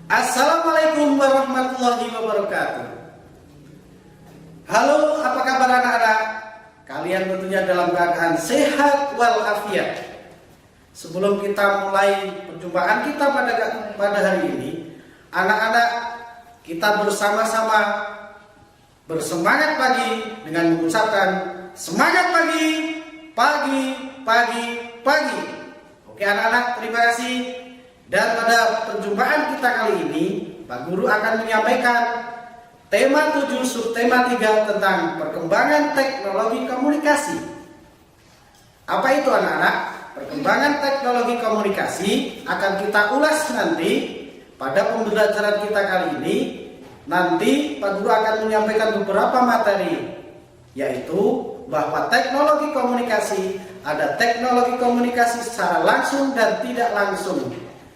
Assalamualaikum warahmatullahi wabarakatuh. Halo, apa kabar anak-anak? Kalian tentunya dalam keadaan sehat walafiat. Sebelum kita mulai perjumpaan kita pada hari ini, anak-anak, kita bersama-sama bersemangat pagi dengan mengucapkan semangat pagi, pagi, pagi, pagi. Oke anak-anak, terima kasih. Dan pada perjumpaan kita kali ini, Pak Guru akan menyampaikan tema 7 subtema 3 tentang perkembangan teknologi komunikasi. Apa itu anak-anak? Perkembangan teknologi komunikasi akan kita ulas nanti pada pembelajaran kita kali ini. Nanti Pak Guru akan menyampaikan beberapa materi, yaitu bahwa teknologi komunikasi ada teknologi komunikasi secara langsung dan tidak langsung.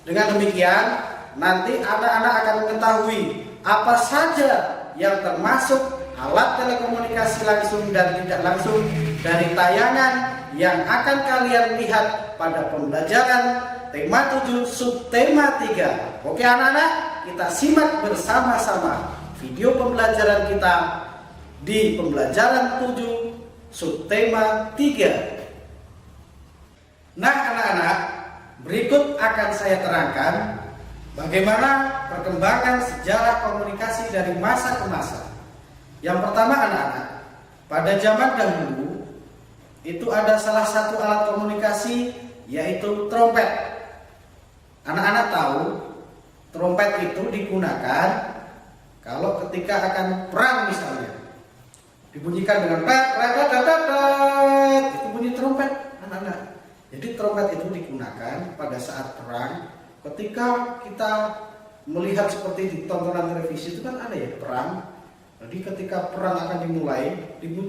Dengan demikian, nanti anak-anak akan mengetahui apa saja yang termasuk alat telekomunikasi langsung dan tidak langsung dari tayangan yang akan kalian lihat pada pembelajaran tema 7 subtema 3. Oke anak-anak, kita simak bersama-sama video pembelajaran kita di pembelajaran 7 subtema 3. Nah anak-anak, berikut akan saya terangkan bagaimana perkembangan sejarah komunikasi dari masa ke masa. Yang pertama anak-anak, pada zaman dahulu itu ada salah satu alat komunikasi yaitu trompet. Anak-anak tahu trompet itu digunakan kalau ketika akan perang misalnya. Dibunyikan dengan itu bunyi trompet anak-anak. Jadi trompet itu digunakan pada saat perang. Ketika kita melihat seperti di tontonan televisi itu kan ada ya perang. Jadi ketika perang akan dimulai,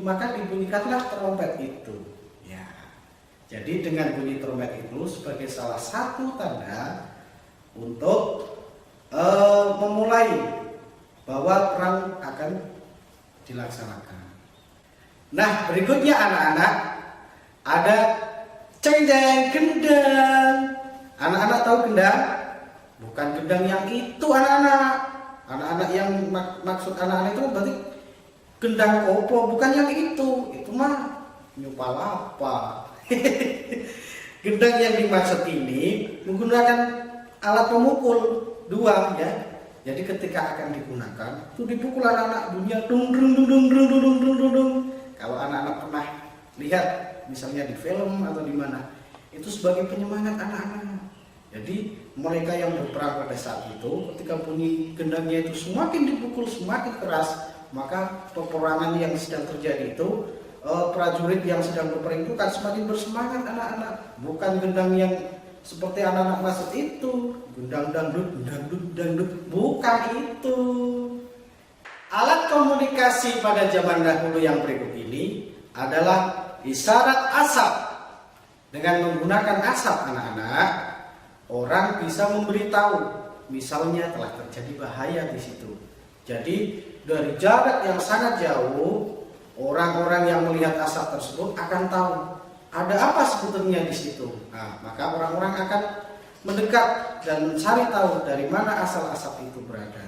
maka dibunyikanlah trompet itu. Ya. Jadi dengan bunyi trompet itu sebagai salah satu tanda untuk memulai bahwa perang akan dilaksanakan. Nah berikutnya anak-anak ada ceng-ceng gendang. Anak-anak tahu gendang? Bukan gendang yang itu anak-anak. Anak-anak yang maksud anak-anak itu berarti gendang kopo, bukan yang itu. Itu mah nyupal apa? Gendang yang dimaksud ini menggunakan alat pemukul dua ya. Jadi ketika akan digunakan, itu dipukul anak-anak bunyinya dung dung dung dung dung dung dung dung dung. Kalau anak-anak pernah lihat misalnya di film atau di mana, itu sebagai penyemangat anak-anak. Jadi mereka yang berperang pada saat itu, ketika bunyi gendangnya itu semakin dipukul semakin keras, maka peperangan yang sedang terjadi itu, prajurit yang sedang berperang itu kan semakin bersemangat anak-anak. Bukan gendang yang seperti anak-anak maksud itu, gendang dangdut, dangdut, dangdut, bukan itu. Alat komunikasi pada zaman dahulu yang berikut ini adalah isyarat asap. Dengan menggunakan asap anak-anak, orang bisa memberitahu misalnya telah terjadi bahaya di situ. Jadi dari jarak yang sangat jauh, orang-orang yang melihat asap tersebut akan tahu ada apa sebetulnya di situ. Nah, maka orang-orang akan mendekat dan mencari tahu dari mana asal asap itu berada.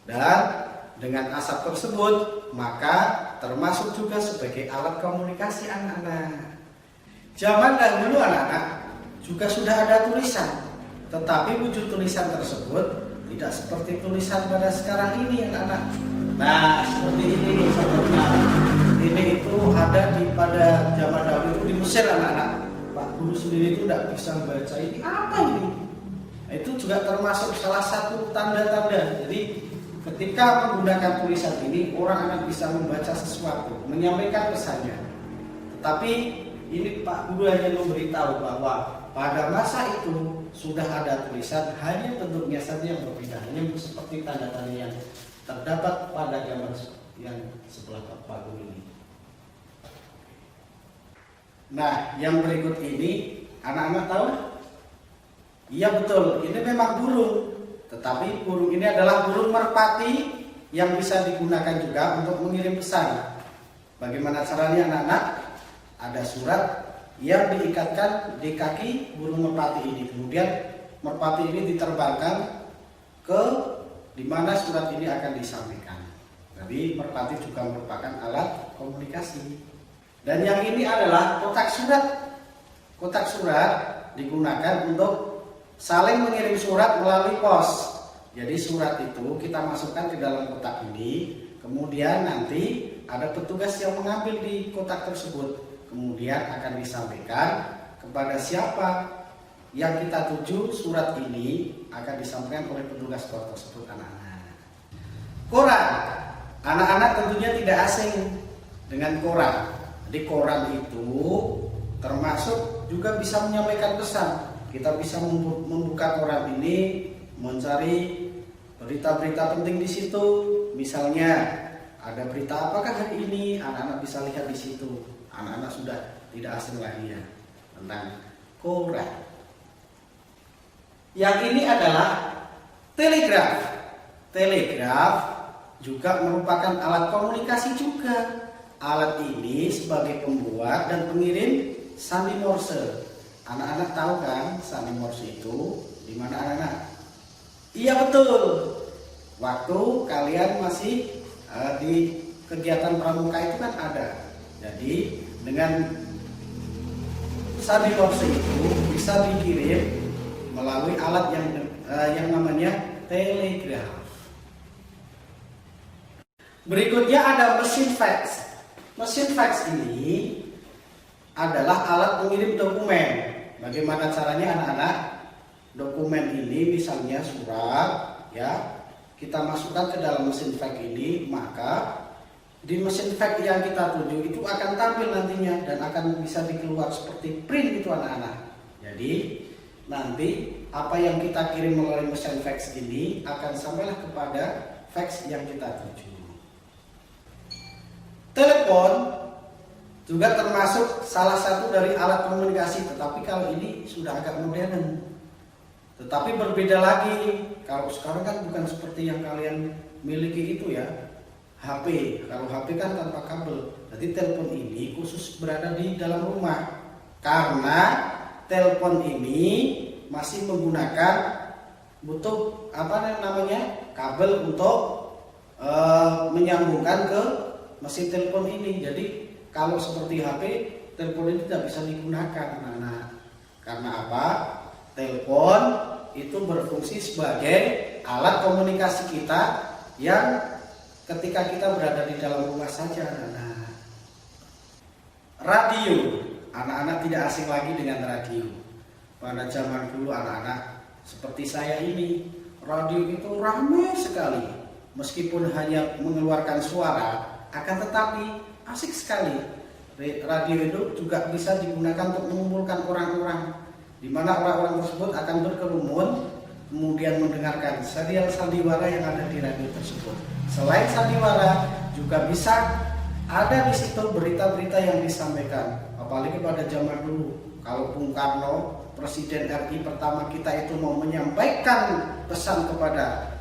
Dan dengan asap tersebut, maka termasuk juga sebagai alat komunikasi anak-anak. Zaman dahulu anak-anak juga sudah ada tulisan, tetapi wujud tulisan tersebut tidak seperti tulisan pada sekarang ini anak-anak. Nah seperti ini contohnya. Ini itu ada pada zaman dahulu itu di Mesir anak-anak. Pak Guru sendiri itu tidak bisa membaca ini apa ini. Nah, itu juga termasuk salah satu tanda-tanda. Jadi ketika menggunakan tulisan ini, orang akan bisa membaca sesuatu, menyampaikan pesannya. Tetapi ini Pak Guru hanya memberitahu bahwa pada masa itu sudah ada tulisan, hanya bentuknya saja yang berbeda, hanya seperti tanda-tanda yang terdapat pada zaman yang sebelah Pak Guru ini. Nah, yang berikut ini anak-anak tahu? Iya betul, ini memang burung. Tetapi burung ini adalah burung merpati yang bisa digunakan juga untuk mengirim pesan. Bagaimana caranya anak-anak? Ada surat yang diikatkan di kaki burung merpati ini. Kemudian merpati ini diterbangkan ke dimana surat ini akan disampaikan. Jadi merpati juga merupakan alat komunikasi. Dan yang ini adalah kotak surat. Kotak surat digunakan untuk saling mengirim surat melalui pos. Jadi surat itu kita masukkan ke dalam kotak ini, kemudian nanti ada petugas yang mengambil di kotak tersebut, kemudian akan disampaikan kepada siapa yang kita tuju. Surat ini akan disampaikan oleh petugas pos tersebut, anak-anak. Koran, anak-anak tentunya tidak asing dengan koran. Jadi koran itu termasuk juga bisa menyampaikan pesan. Kita bisa membuka koran ini, mencari berita-berita penting di situ. Misalnya ada berita apakah hari ini, anak-anak bisa lihat di situ. Anak-anak sudah tidak asing lagi ya tentang koran. Yang ini adalah telegraf. Telegraf juga merupakan alat komunikasi juga. Alat ini sebagai pembuat dan pengirim sandi Morse. Anak-anak tahu kan sandi Morse itu di mana, anak-anak? Iya betul. Waktu kalian masih di kegiatan pramuka itu kan ada. Jadi dengan sandi Morse itu bisa dikirim melalui alat yang namanya telegraf. Berikutnya ada mesin fax. Mesin fax ini adalah alat pengirim dokumen. Bagaimana caranya, anak-anak? Dokumen ini misalnya surat, ya, kita masukkan ke dalam mesin fax ini, maka di mesin fax yang kita tuju itu akan tampil nantinya dan akan bisa dikeluar seperti print itu, anak-anak. Jadi nanti apa yang kita kirim melalui mesin fax ini akan sampailah kepada fax yang kita tuju. Telepon juga termasuk salah satu dari alat komunikasi, tetapi kalau ini sudah agak modern. Tetapi berbeda lagi. Kalau sekarang kan bukan seperti yang kalian miliki itu ya, HP. Kalau HP kan tanpa kabel. Jadi telepon ini khusus berada di dalam rumah. Karena telepon ini masih menggunakan butuh kabel untuk menyambungkan ke mesin telepon ini. Jadi kalau seperti HP, telepon ini tidak bisa digunakan, anak-anak. Karena apa? Telepon itu berfungsi sebagai alat komunikasi kita yang ketika kita berada di dalam rumah saja, anak-anak. Radio, anak-anak tidak asing lagi dengan radio. Pada zaman dulu, anak-anak seperti saya ini, radio itu ramai sekali. Meskipun hanya mengeluarkan suara, akan tetapi asik sekali. Radio itu juga bisa digunakan untuk mengumpulkan orang-orang, di mana orang-orang tersebut akan berkerumun, kemudian mendengarkan serial sandiwara yang ada di radio tersebut. Selain sandiwara, juga bisa ada di situ berita-berita yang disampaikan. Apalagi pada zaman dulu, kalau Bung Karno, Presiden RI pertama kita itu mau menyampaikan pesan kepada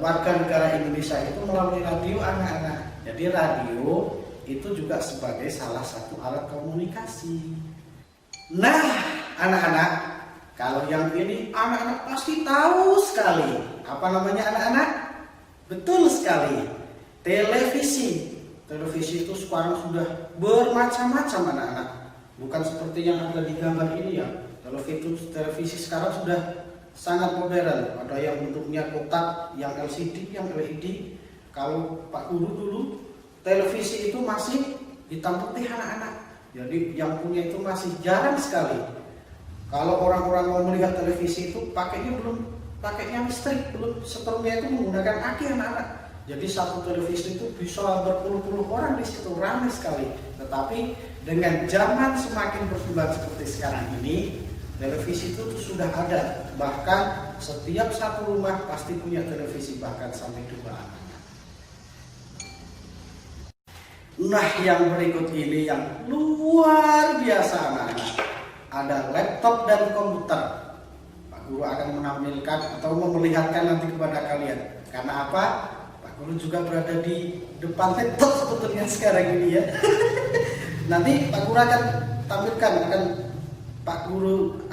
warga negara Indonesia itu melalui radio, anak-anak. Jadi radio itu juga sebagai salah satu alat komunikasi. Nah, anak-anak, kalau yang ini anak-anak pasti tahu sekali. Apa namanya, anak-anak? Betul sekali. Televisi. Televisi itu sekarang sudah bermacam-macam, anak-anak. Bukan seperti yang ada di gambar ini ya. Televisi sekarang sudah sangat modern. Ada yang bentuknya kotak, yang LCD, yang LED. Kalau Pak Guru dulu, televisi itu masih hitam putih, anak-anak. Jadi yang punya itu masih jarang sekali. Kalau orang-orang mau melihat televisi itu pakainya listrik, belum seterusnya itu menggunakan aki, anak-anak. Jadi satu televisi itu bisa berpuluh-puluh orang di situ, ramai sekali. Tetapi dengan zaman semakin berkembang seperti sekarang ini, televisi itu sudah ada. Bahkan setiap satu rumah pasti punya televisi, bahkan sampai 2 anak. Nah, yang berikut ini yang luar biasa, anak-anak. Ada laptop dan komputer. Pak Guru akan menampilkan atau memperlihatkan nanti kepada kalian. Karena apa? Pak Guru juga berada di depan laptop sebetulnya sekarang ini ya. Nanti Pak Guru akan tampilkan, Pak Guru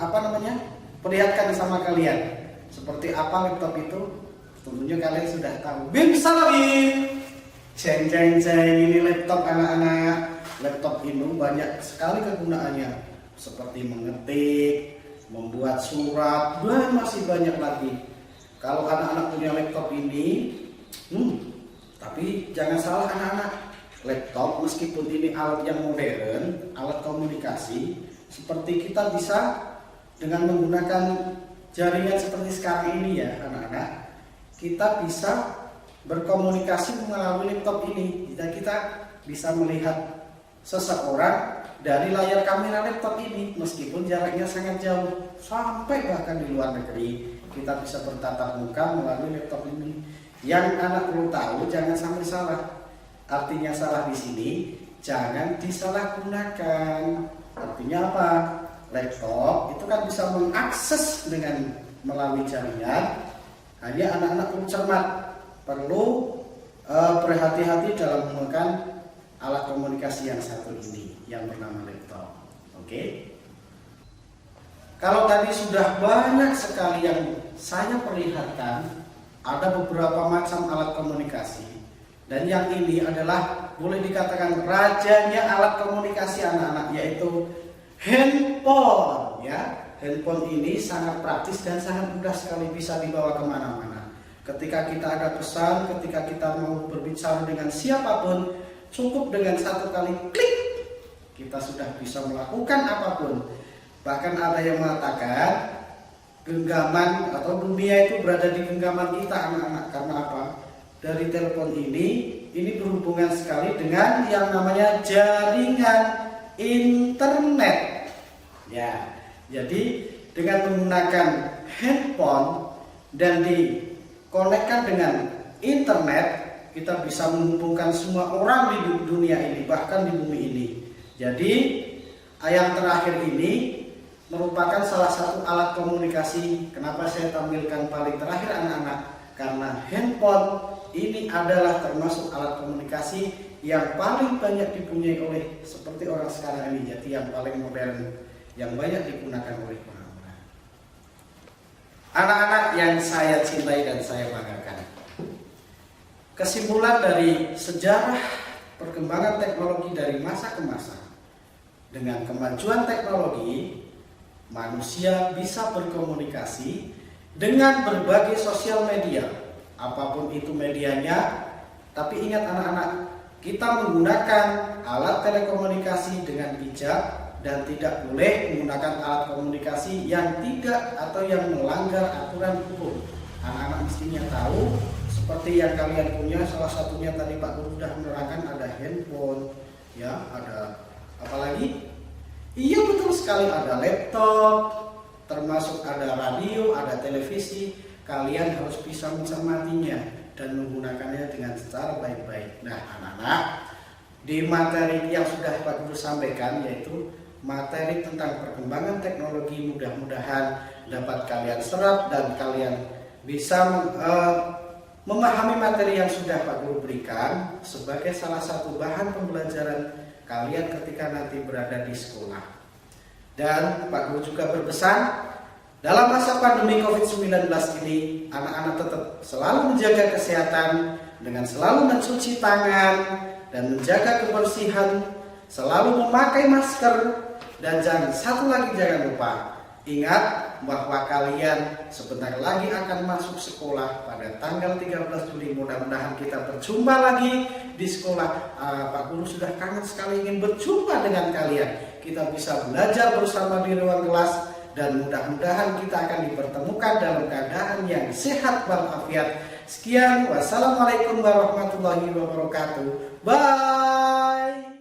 perlihatkan sama kalian Seperti apa laptop itu? Tentunya kalian sudah tahu. Bim salah Bim. Ceng ceng ceng, ini laptop anak-anak. Laptop ini banyak sekali kegunaannya, seperti mengetik, membuat surat, dan masih banyak lagi. Kalau anak-anak punya laptop ini, tapi jangan salah anak-anak, laptop meskipun ini alat yang modern, alat komunikasi, seperti kita bisa dengan menggunakan jaringan seperti sekarang ini ya anak-anak, kita bisa berkomunikasi melalui laptop ini. Jika kita bisa melihat seseorang dari layar kamera laptop ini, meskipun jaraknya sangat jauh, sampai bahkan di luar negeri, kita bisa bertatap muka melalui laptop ini. Yang anak perlu tahu, jangan sampai salah. Artinya salah di sini, jangan disalahgunakan. Artinya apa? Laptop itu kan bisa mengakses dengan melalui jaringan. Hanya anak-anak perlu cermat, perlu berhati-hati dalam menggunakan alat komunikasi yang satu ini yang bernama laptop. Oke? Kalau tadi sudah banyak sekali yang saya perlihatkan, ada beberapa macam alat komunikasi, dan yang ini adalah boleh dikatakan rajanya alat komunikasi anak-anak, yaitu handphone ya. Handphone ini sangat praktis dan sangat mudah sekali bisa dibawa kemana-mana. Ketika kita ada pesan, ketika kita mau berbicara dengan siapapun, cukup dengan satu kali klik, kita sudah bisa melakukan apapun. Bahkan ada yang mengatakan genggaman atau dunia itu berada di genggaman kita anak-anak. Karena apa? Dari telepon ini berhubungan sekali dengan yang namanya jaringan internet. Ya, jadi dengan menggunakan handphone dan dikonekkan dengan internet, kita bisa menghubungkan semua orang di dunia ini, bahkan di bumi ini. Jadi yang terakhir ini merupakan salah satu alat komunikasi. Kenapa saya tampilkan paling terakhir anak-anak? Karena handphone ini adalah termasuk alat komunikasi yang paling banyak dipunyai oleh seperti orang sekarang ini. Jadi yang paling modern, yang banyak digunakan oleh orang-orang. Anak-anak yang saya cintai dan saya banggakan, kesimpulan dari sejarah perkembangan teknologi dari masa ke masa, dengan kemajuan teknologi, manusia bisa berkomunikasi dengan berbagai sosial media, apapun itu medianya. Tapi ingat anak-anak, kita menggunakan alat telekomunikasi dengan bijak dan tidak boleh menggunakan alat komunikasi yang tidak atau yang melanggar aturan hukum. Anak-anak mestinya tahu, seperti yang kalian punya, salah satunya tadi Pak Guru sudah menerangkan, ada handphone, ya, ada apalagi? Iya betul sekali, ada laptop, termasuk ada radio, ada televisi. Kalian harus bisa mencermatinya dan menggunakannya dengan secara baik-baik. Nah anak-anak, di materi yang sudah Pak Guru sampaikan, yaitu materi tentang perkembangan teknologi, mudah-mudahan dapat kalian serap dan kalian bisa memahami materi yang sudah Pak Guru berikan sebagai salah satu bahan pembelajaran kalian ketika nanti berada di sekolah. Dan Pak Guru juga berpesan, dalam masa pandemi COVID-19 ini, anak-anak tetap selalu menjaga kesehatan dengan selalu mencuci tangan dan menjaga kebersihan, selalu memakai masker, dan satu lagi jangan lupa, ingat bahwa kalian sebentar lagi akan masuk sekolah pada tanggal 13 Juli. Mudah-mudahan kita berjumpa lagi di sekolah. Pak Guru sudah kangen sekali ingin berjumpa dengan kalian. Kita bisa belajar bersama di ruang kelas dan mudah-mudahan kita akan dipertemukan dalam keadaan yang sehat walafiat. Sekian, wassalamualaikum warahmatullahi wabarakatuh. Bye.